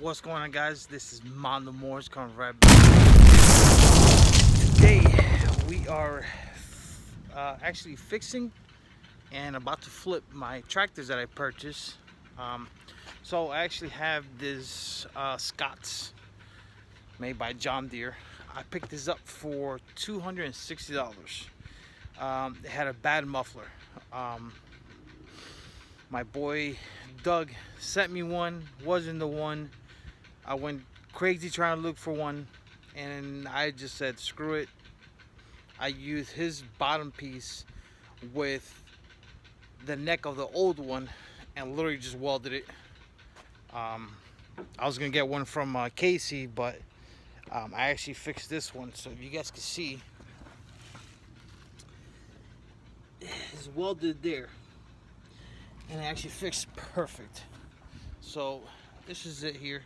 What's going on, guys? This is Mondo Morris coming right back. Today we are actually fixing and about to flip my tractors that I purchased. Um, so I actually have this Scots made by John Deere. I picked this up for $260. It had a bad muffler. My boy Doug sent me one, wasn't the one. I went crazy trying to look for one, and I just said screw it. I used his bottom piece with the neck of the old one and literally just welded it. I was gonna get one from Casey, but I actually fixed this one, so if you guys can see, it's welded there, and it actually fixed perfect. So this is it here.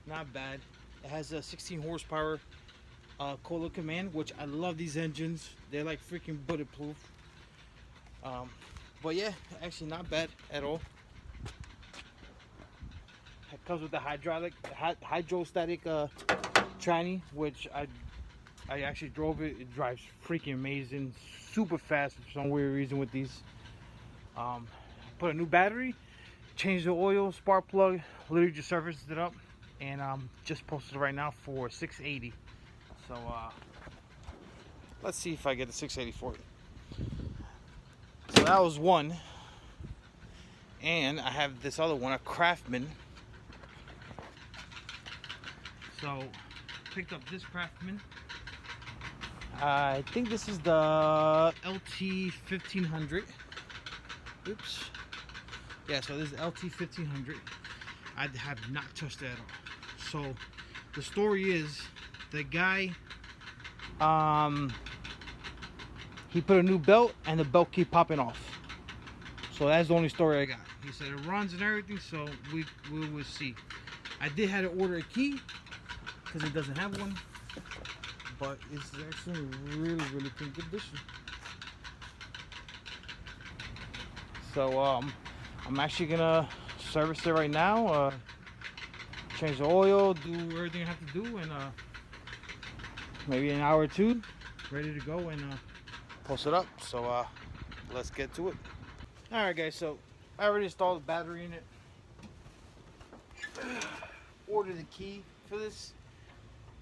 Not bad. It has a 16 horsepower Cola Command, which I love these engines. They're like freaking bulletproof. But yeah, actually not bad at all. It comes with the hydrostatic tranny, which I actually drove it. It drives freaking amazing, super fast for some weird reason with these. Put a new battery, changed the oil, spark plug, literally just serviced it up, and just posted it right now for $680. So let's see if I get the $680 for it. So that was one, and I have this other one, a Craftsman. So picked up this Craftsman. I think this is the LT 1500. Oops. Yeah, so this is LT 1500. I have not touched that at all. So the story is, the guy, he put a new belt and the belt keep popping off. So that's the only story I got. He said it runs and everything, so we will see. I did have to order a key because it doesn't have one, but it's actually really good condition. So I'm actually gonna service it right now, change the oil, do everything I have to do, and maybe an hour or two, ready to go and post it up. So let's get to it. All right, guys. So I already installed the battery in it. Ordered the key for this,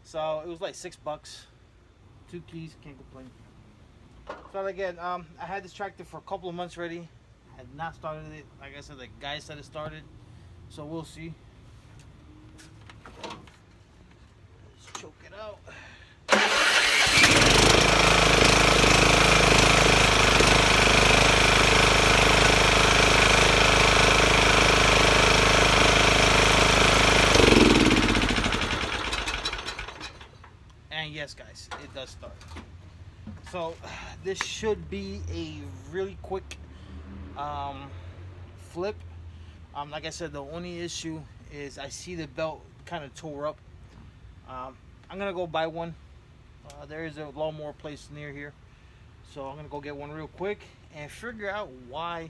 so it was like $6. 2 keys, can't complain. So again, I had this tractor for a couple of months ready. Had not started it. Like I said, the guy said it started, so we'll see. Let's choke it out. And yes, guys, it does start. So this should be a really quick flip. Like I said, the only issue is I see the belt kind of tore up. I'm gonna go buy one. There is a lawnmower place near here, so I'm gonna go get one real quick and figure out why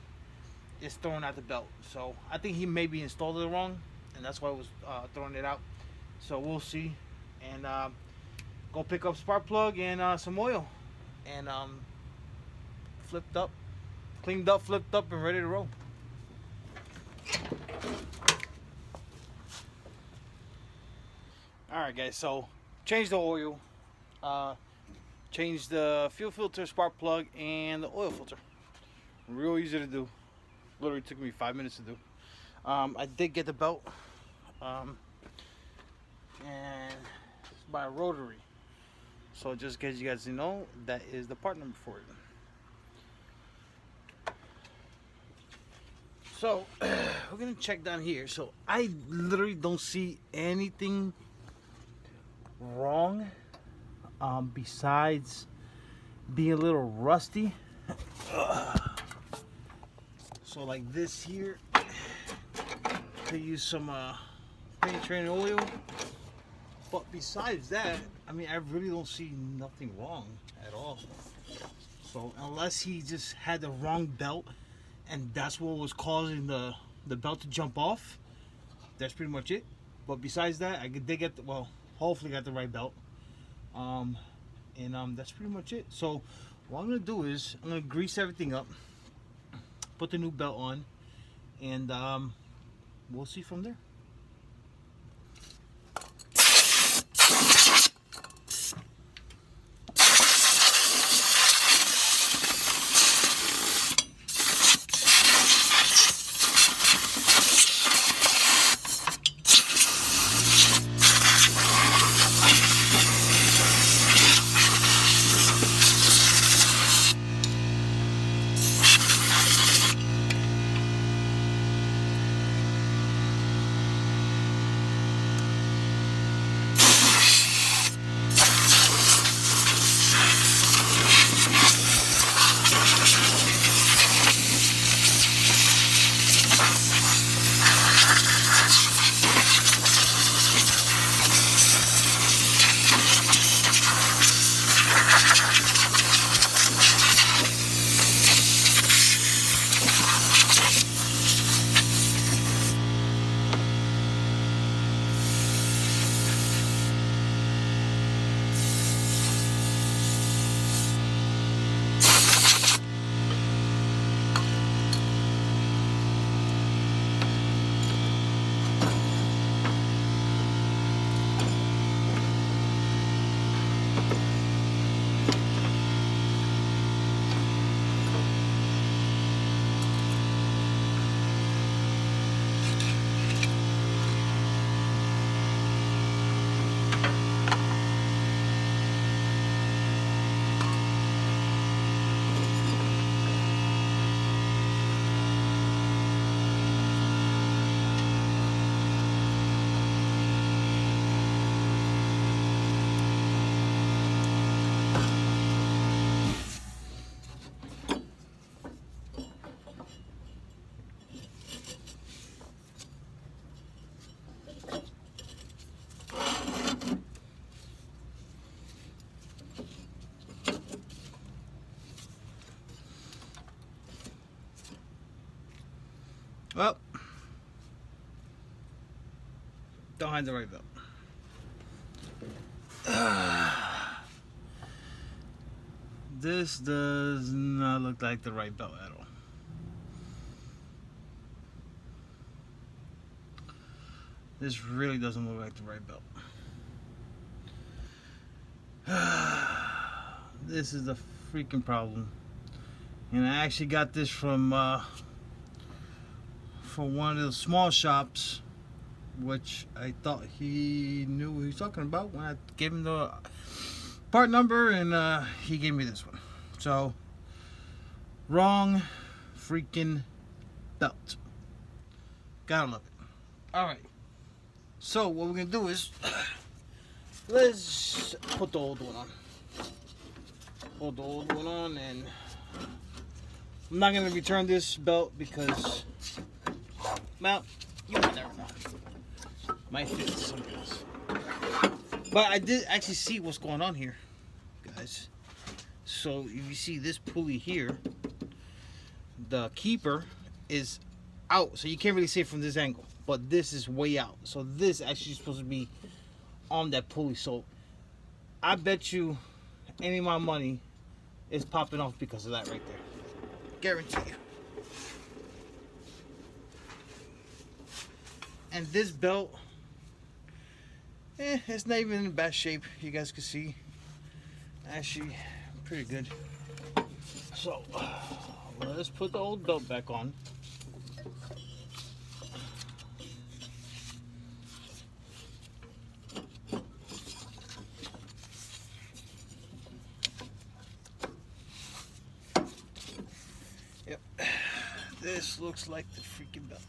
it's throwing out the belt. So I think he maybe installed it wrong, and that's why it was throwing it out. So we'll see, and go pick up spark plug and some oil, and flipped up, cleaned up, flipped up, and ready to roll. Alright, guys, so changed the oil, changed the fuel filter, spark plug, and the oil filter. Real easy to do. Literally took me 5 minutes to do. I did get the belt, and it's by a rotary. So just in case you guys know, that is the part number for it. So we're gonna check down here. So I literally don't see anything wrong, besides being a little rusty. So like this here, could use some penetrating oil. But besides that, I mean, I really don't see nothing wrong at all. So unless he just had the wrong belt and that's what was causing the belt to jump off, that's pretty much it. But besides that, I did get hopefully got the right belt. That's pretty much it. So what I'm gonna do is I'm gonna grease everything up, put the new belt on, and we'll see from there. Well, don't have the right belt. This does not look like the right belt at all. This really doesn't look like the right belt. This is the freaking problem. And I actually got this from one of the small shops, which I thought he knew what he was talking about when I gave him the part number, and he gave me this one. So, wrong freaking belt. Gotta love it. Alright, so what we're gonna do is let's put the old one on. Put the old one on, and I'm not gonna return this belt because, well, you never know. Might fit something else. But I did actually see what's going on here, guys. So if you see this pulley here, the keeper is out, so you can't really see it from this angle. But this is way out. So this actually is supposed to be on that pulley. So I bet you any of my money is popping off because of that right there. Guarantee you. And this belt, it's not even in bad shape. You guys can see, actually pretty good. So let's put the old belt back on. Yep, this looks like the freaking belt.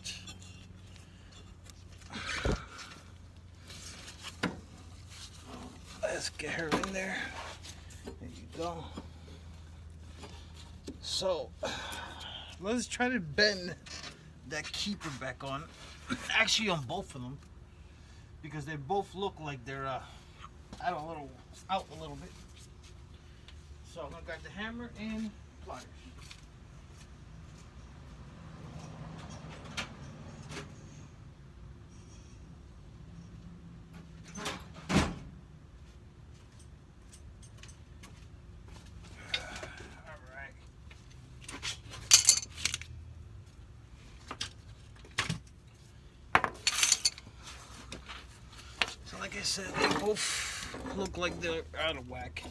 Let's get her in there. There you go. So let's try to bend that keeper back on. Actually, on both of them, because they both look like they're out a little bit. So I'm gonna grab the hammer and pliers. I said, they both look like they're out of whack,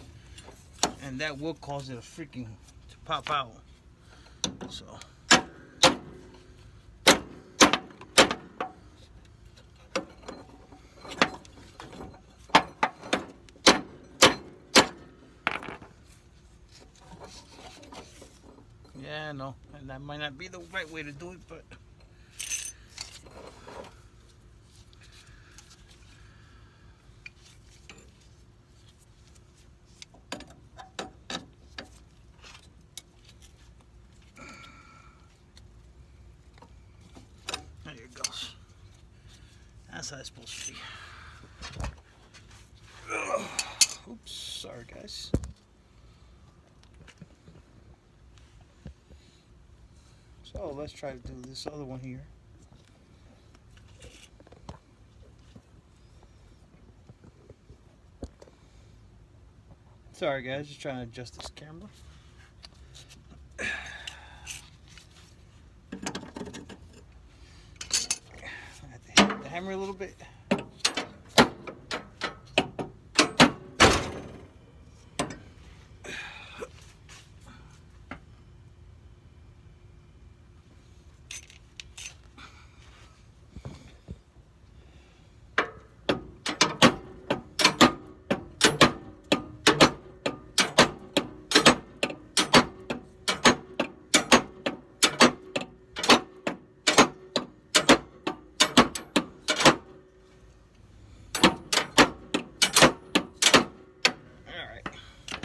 and that will cause it to freaking to pop out. So. Yeah, no, and that might not be the right way to do it, but there it goes. That's how it's supposed to be. Oops, sorry guys. So let's try to do this other one here. Sorry guys, just trying to adjust this camera. I have to hit the hammer a little bit.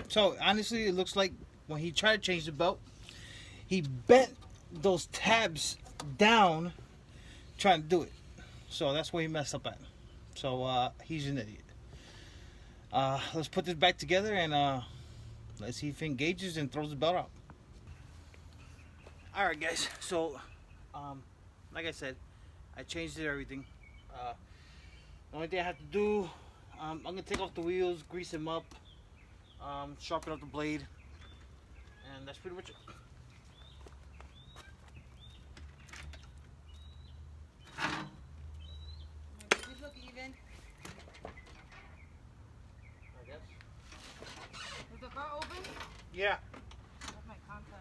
So honestly, it looks like when he tried to change the belt, he bent those tabs down trying to do it. So that's where he messed up at. So he's an idiot. Let's put this back together and let's see if he engages and throws the belt out. Alright guys, so like I said, I changed everything. The only thing I have to do, I'm going to take off the wheels, grease them up, sharpen up the blade, and that's pretty much it. Does it look even? I guess. Is the car open? Yeah. That's my contacts.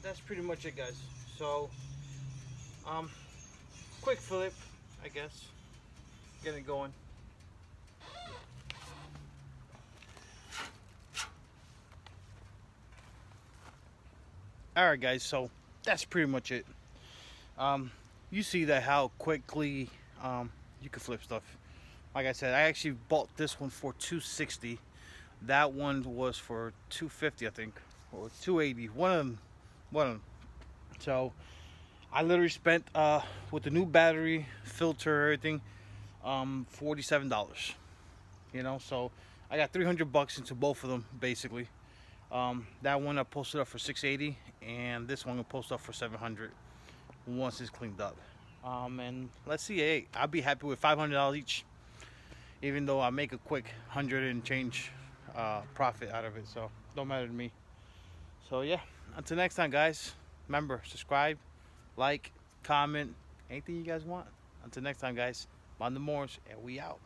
That's pretty much it, guys. So quick flip, I guess, get it going. All right guys, so that's pretty much it. You see that how quickly you can flip stuff. Like I said, I actually bought this one for $260. That one was for $250, I think, or $280. One of them. So I literally spent with the new battery, filter, everything, $47. You know, so I got $300 into both of them basically. That one I posted up for $680, and this one I posted up for $700 once it's cleaned up. And let's see, hey, I'll be happy with $500 each, even though I make a quick 100 and change profit out of it. So don't matter to me. So yeah, until next time guys, remember, subscribe, like, comment, anything you guys want. Until next time, guys, Bond the Moors, and we out.